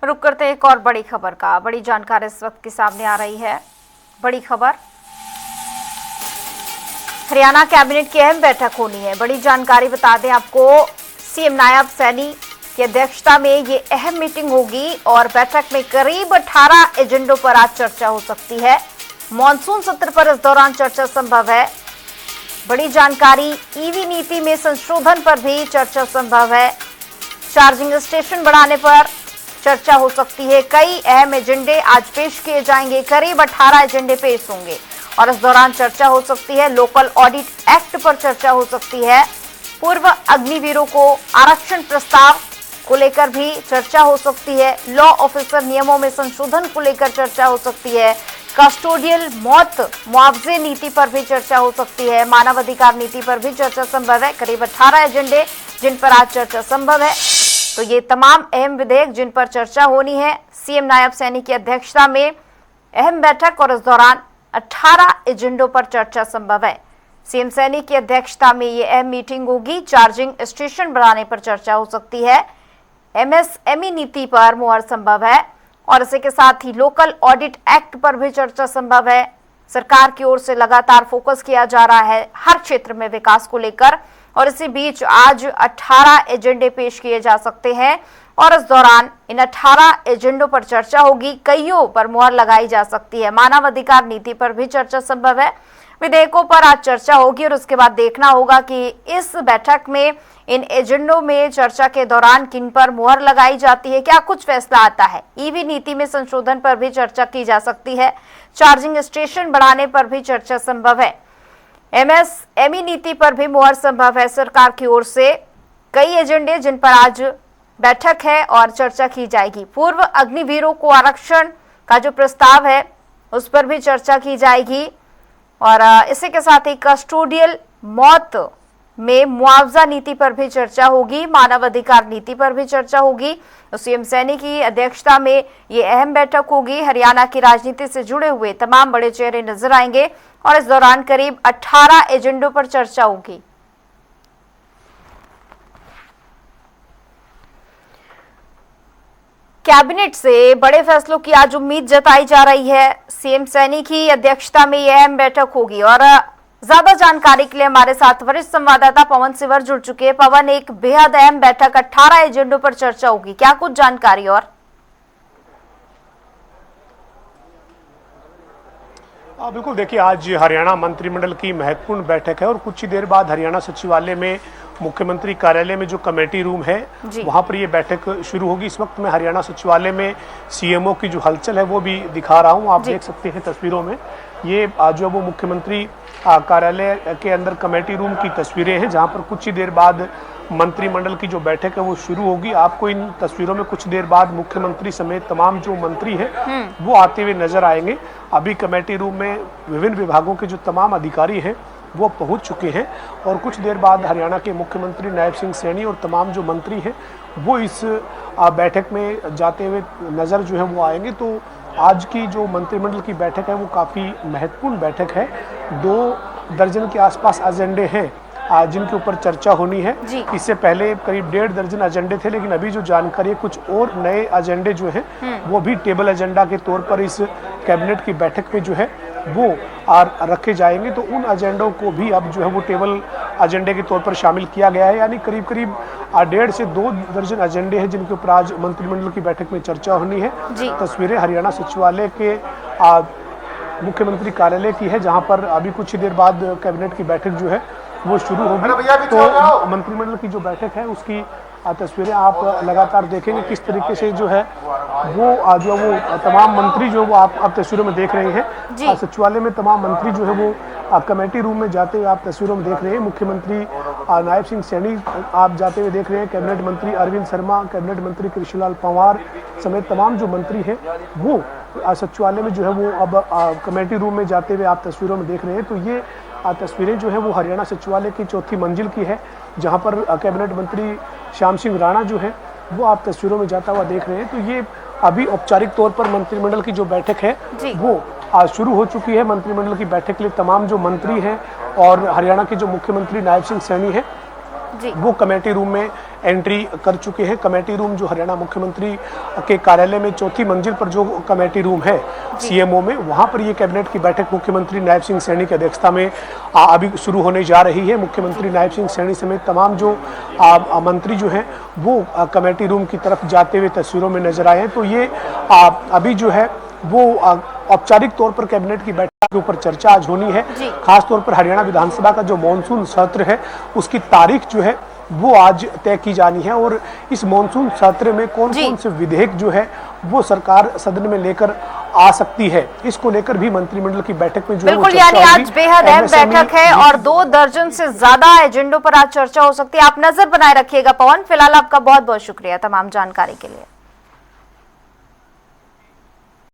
रुक करते हैं एक और बड़ी खबर का। बड़ी जानकारी इस वक्त की सामने आ रही है। बड़ी खबर, हरियाणा कैबिनेट की अहम बैठक होनी है। बड़ी जानकारी बता दें आपको, सीएम नायब सैनी की अध्यक्षता में ये अहम मीटिंग होगी और बैठक में करीब 18 एजेंडों पर आज चर्चा हो सकती है। मॉनसून सत्र पर इस दौरान चर्चा संभव है। बड़ी जानकारी, ईवी नीति में संशोधन पर भी चर्चा संभव है। चार्जिंग स्टेशन बढ़ाने पर चर्चा हो सकती है। कई अहम एजेंडे आज पेश किए जाएंगे। करीब 18 एजेंडे पेश होंगे और इस दौरान चर्चा हो सकती है। लोकल ऑडिट एक्ट पर चर्चा हो सकती है। पूर्व अग्निवीरों को आरक्षण प्रस्ताव को लेकर भी चर्चा हो सकती है। लॉ ऑफिसर नियमों में संशोधन को लेकर चर्चा हो सकती है। कस्टोडियल मौत मुआवजे नीति पर भी चर्चा हो सकती है। मानव अधिकार नीति पर भी चर्चा संभव है। करीब 18 एजेंडे जिन पर आज चर्चा संभव है। तो ये तमाम अहम विधेयक जिन पर चर्चा होनी है। सीएम नायब सैनी की अध्यक्षता में अहम बैठक और इस दौरान 18 एजेंडों पर चर्चा संभव है। सीएम सैनी की अध्यक्षता में ये अहम मीटिंग होगी। चार्जिंग स्टेशन बढ़ाने पर चर्चा हो सकती है। एमएसएमई नीति पर मुहर संभव है और इसी के साथ ही लोकल ऑडिट एक्ट पर भी चर्चा संभव है। सरकार की ओर से लगातार फोकस किया जा रहा है हर क्षेत्र में विकास को लेकर और इसी बीच आज 18 एजेंडे पेश किए जा सकते हैं और इस दौरान इन 18 एजेंडों पर चर्चा होगी। कईयों पर मुहर लगाई जा सकती है। मानव अधिकार नीति पर भी चर्चा संभव है। विधेयकों पर आज चर्चा होगी और उसके बाद देखना होगा कि इस बैठक में इन एजेंडों में चर्चा के दौरान किन पर मुहर लगाई जाती है, क्या कुछ फैसला आता है। ईवी नीति में संशोधन पर भी चर्चा की जा सकती है। चार्जिंग स्टेशन बढ़ाने पर भी चर्चा संभव है। एमएसएमई नीति पर भी मुहर संभव है। सरकार की ओर से कई एजेंडे जिन पर आज बैठक है और चर्चा की जाएगी। पूर्व अग्निवीरों को आरक्षण का जो प्रस्ताव है उस पर भी चर्चा की जाएगी और इसी के साथ ही कस्टोडियल मौत में मुआवजा नीति पर भी चर्चा होगी। मानव अधिकार नीति पर भी चर्चा होगी। तो सीएम सैनी की अध्यक्षता में ये अहम बैठक होगी। हरियाणा की राजनीति से जुड़े हुए तमाम बड़े चेहरे नजर आएंगे और इस दौरान करीब 18 एजेंडों पर चर्चा होगी। कैबिनेट से बड़े फैसलों की आज उम्मीद जताई जा रही है। सीएम सैनी की अध्यक्षता में यह अहम बैठक होगी और ज्यादा जानकारी के लिए हमारे साथ वरिष्ठ संवाददाता पवन सिवर जुड़ चुके हैं। पवन, एक बेहद अहम बैठक, 18 एजेंडों पर चर्चा होगी, क्या कुछ जानकारी? और बिल्कुल, देखिए आज हरियाणा मंत्रिमंडल की महत्वपूर्ण बैठक है और कुछ ही देर बाद हरियाणा सचिवालय में मुख्यमंत्री कार्यालय में जो कमेटी रूम है वहां पर ये बैठक शुरू होगी। इस वक्त मैं हरियाणा सचिवालय में सीएमओ की जो हलचल है वो भी दिखा रहा हूं। आप देख सकते हैं तस्वीरों में, ये जो वो मुख्यमंत्री कार्यालय के अंदर कमेटी रूम की तस्वीरें हैं जहां पर कुछ ही देर बाद मंत्रिमंडल की जो बैठक है वो शुरू होगी। आपको इन तस्वीरों में कुछ देर बाद मुख्यमंत्री समेत तमाम जो मंत्री हैं वो आते हुए नजर आएंगे। अभी कमेटी रूम में विभिन्न विभागों के जो तमाम अधिकारी हैं वो पहुंच चुके हैं और कुछ देर बाद हरियाणा के मुख्यमंत्री नायब सिंह सैनी और तमाम जो मंत्री हैं वो इस बैठक में जाते हुए नजर जो है वो आएंगे। तो आज की जो मंत्रिमंडल की बैठक है वो काफ़ी महत्वपूर्ण बैठक है। 2 दर्जन के आसपास एजेंडे हैं जिनके ऊपर चर्चा होनी है। इससे पहले करीब 1.5 दर्जन एजेंडे थे, लेकिन अभी जो जानकारी है कुछ और नए एजेंडे जो हैं वो भी टेबल एजेंडा के तौर पर इस कैबिनेट की बैठक में जो है वो रखे जाएंगे। तो उन एजेंडों को भी अब जो है वो टेबल एजेंडे के तौर पर शामिल किया गया है। यानी करीब 1.5 से 2 दर्जन एजेंडे हैं जिनके ऊपर आज मंत्रिमंडल की बैठक में चर्चा होनी है। तस्वीरें हरियाणा सचिवालय के मुख्यमंत्री कार्यालय की है जहां पर अभी कुछ ही देर बाद कैबिनेट की बैठक जो है वो शुरू होगी। तो मंत्रिमंडल की जो बैठक है उसकी तस्वीरें आप लगातार देखेंगे किस तरीके से जो है वो जो वो तमाम मंत्री जो वो आप तस्वीरों में देख रहे हैं। सचिवालय में तमाम मंत्री जो है वो कमेटी रूम में जाते हुए आप तस्वीरों में देख रहे हैं। मुख्यमंत्री नायब सिंह सैनी आप जाते हुए देख रहे हैं। कैबिनेट मंत्री अरविंद शर्मा, कैबिनेट मंत्री कृष्णलाल पंवार समेत तमाम जो मंत्री हैं वो सचिवालय में जो है वो अब कमेटी रूम में जाते हुए आप तस्वीरों में देख रहे हैं। तो ये तस्वीरें जो है वो हरियाणा सचिवालय की 4थी मंजिल की है जहां पर कैबिनेट मंत्री श्याम सिंह राणा जो है वो आप तस्वीरों में जाता हुआ देख रहे हैं। तो ये अभी औपचारिक तौर पर मंत्रिमंडल की जो बैठक है वो आज शुरू हो चुकी है। मंत्रिमंडल की बैठक के लिए तमाम जो मंत्री हैं और हरियाणा के जो मुख्यमंत्री नायब सिंह सैनी हैं वो कमेटी रूम में एंट्री कर चुके हैं। कमेटी रूम जो हरियाणा मुख्यमंत्री के कार्यालय में चौथी मंजिल पर जो कमेटी रूम है सीएमओ में, वहां पर ये कैबिनेट की बैठक मुख्यमंत्री नायब सिंह सैनी की अध्यक्षता में अभी शुरू होने जा रही है। मुख्यमंत्री नायब सिंह सैनी समेत तमाम जो मंत्री जो हैं वो कमेटी रूम की तरफ जाते हुए तस्वीरों में नजर आए हैं। तो ये अभी जो है वो औपचारिक तौर पर कैबिनेट की बैठक के ऊपर चर्चा आज होनी है। खास तौर पर हरियाणा विधानसभा का जो मॉनसून सत्र है उसकी तारीख जो है वो आज तय की जानी है और इस मॉनसून सत्र में कौन कौन से विधेयक जो है वो सरकार सदन में लेकर आ सकती है, इसको लेकर भी मंत्रिमंडल की बैठक में जो बिल्कुल, यानी आज बेहद अहम बैठक है और 2 दर्जन से ज्यादा एजेंडों पर आज चर्चा हो सकती है। आप नजर बनाए रखिएगा पवन। फिलहाल आपका बहुत बहुत शुक्रिया तमाम जानकारी के लिए।